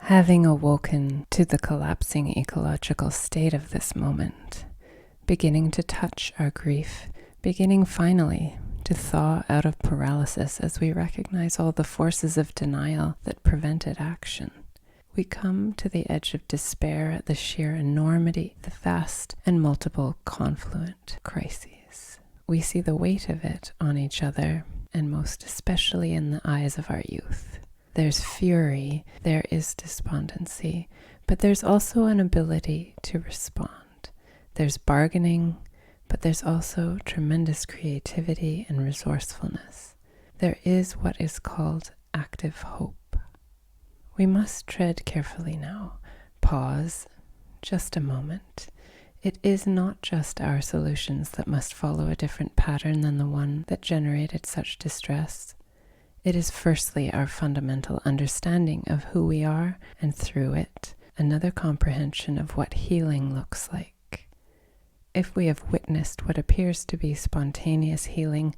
Having awoken to the collapsing ecological state of this moment, beginning to touch our grief, beginning finally to thaw out of paralysis as we recognize all the forces of denial that prevented action, we come to the edge of despair at the sheer enormity, the vast and multiple confluent crises. We see the weight of it on each other, and most especially in the eyes of our youth. There's fury, there is despondency, but there's also an ability to respond. There's bargaining, but there's also tremendous creativity and resourcefulness. There is what is called active hope. We must tread carefully now. Pause, just a moment. It is not just our solutions that must follow a different pattern than the one that generated such distress. It is firstly our fundamental understanding of who we are, and through it, another comprehension of what healing looks like. If we have witnessed what appears to be spontaneous healing,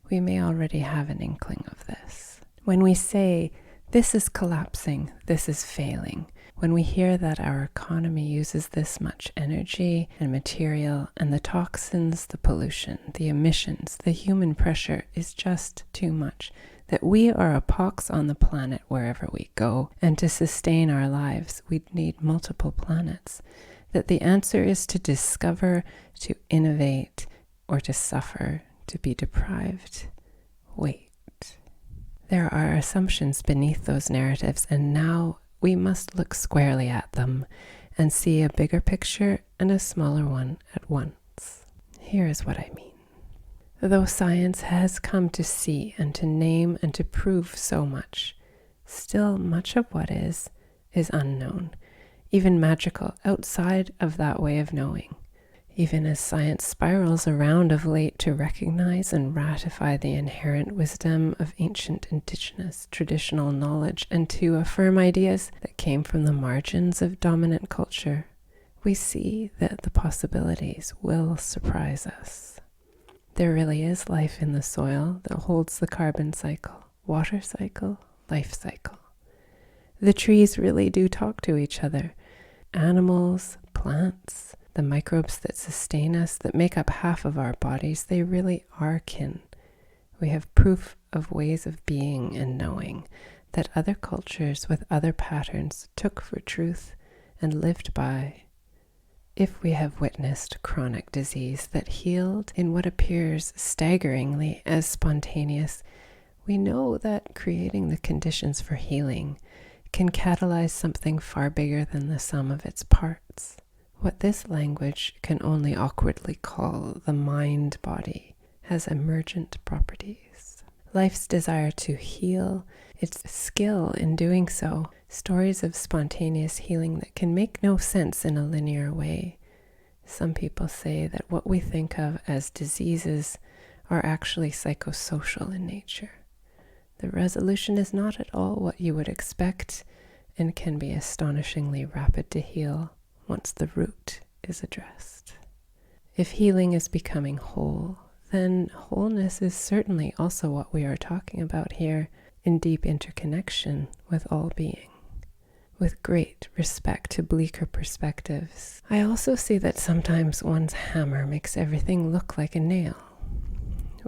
we may already have an inkling of this. When we say, "This is collapsing, this is failing," when we hear that our economy uses this much energy and material, and the toxins, the pollution, the emissions, the human pressure is just too much, that we are a pox on the planet wherever we go, and to sustain our lives, we'd need multiple planets, that the answer is to discover, to innovate, or to suffer, to be deprived. Wait. There are assumptions beneath those narratives, and now we must look squarely at them and see a bigger picture and a smaller one at once. Here is what I mean. Though science has come to see and to name and to prove so much, still much of what is unknown, even magical, outside of that way of knowing. Even as science spirals around of late to recognize and ratify the inherent wisdom of ancient indigenous traditional knowledge and to affirm ideas that came from the margins of dominant culture, we see that the possibilities will surprise us. There really is life in the soil that holds the carbon cycle, water cycle, life cycle. The trees really do talk to each other. Animals, plants, the microbes that sustain us, that make up half of our bodies, they really are kin. We have proof of ways of being and knowing that other cultures with other patterns took for truth and lived by. If we have witnessed chronic disease that healed in what appears staggeringly as spontaneous, we know that creating the conditions for healing can catalyze something far bigger than the sum of its parts. What this language can only awkwardly call the mind-body has emergent properties. Life's desire to heal, its skill in doing so, stories of spontaneous healing that can make no sense in a linear way. Some people say that what we think of as diseases are actually psychosocial in nature. The resolution is not at all what you would expect and can be astonishingly rapid to heal once the root is addressed. If healing is becoming whole, then wholeness is certainly also what we are talking about here, in deep interconnection with all being. With great respect to bleaker perspectives, I also see that sometimes one's hammer makes everything look like a nail.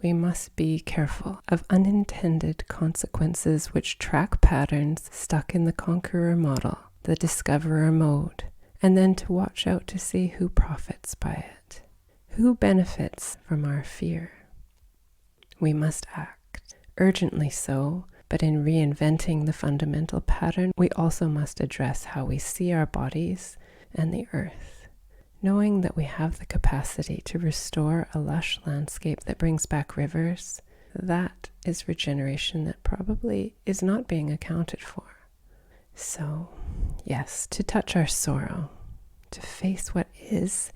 We must be careful of unintended consequences which track patterns stuck in the conqueror model, the discoverer mode, and then to watch out to see who profits by it, who benefits from our fear. We must act, urgently so, but in reinventing the fundamental pattern, we also must address how we see our bodies and the earth, knowing that we have the capacity to restore a lush landscape that brings back rivers. That is regeneration that probably is not being accounted for. So, yes, to touch our sorrow, to face what is,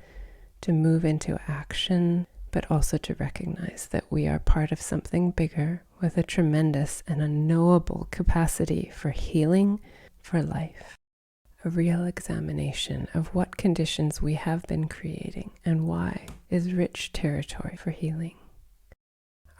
to move into action, but also to recognize that we are part of something bigger with a tremendous and unknowable capacity for healing, for life. A real examination of what conditions we have been creating and why is rich territory for healing.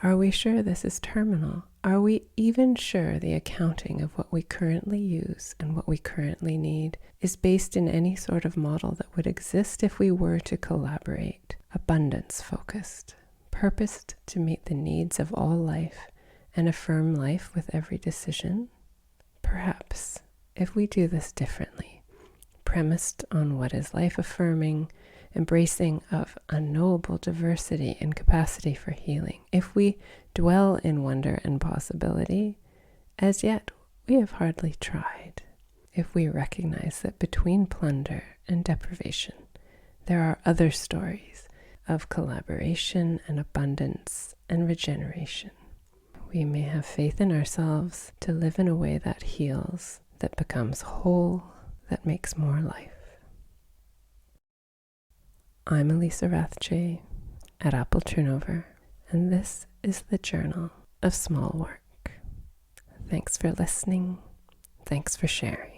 Are we sure this is terminal? Are we even sure the accounting of what we currently use and what we currently need is based in any sort of model that would exist if we were to collaborate, abundance-focused, purposed to meet the needs of all life and affirm life with every decision? Perhaps, if we do this differently, premised on what is life-affirming, embracing of unknowable diversity and capacity for healing, if we dwell in wonder and possibility, as yet we have hardly tried. If we recognize that between plunder and deprivation, there are other stories of collaboration and abundance and regeneration, we may have faith in ourselves to live in a way that heals, that becomes whole, that makes more life. I'm Elisa Rathje at Apple Turnover, and this is the Journal of Small Work. Thanks for listening. Thanks for sharing.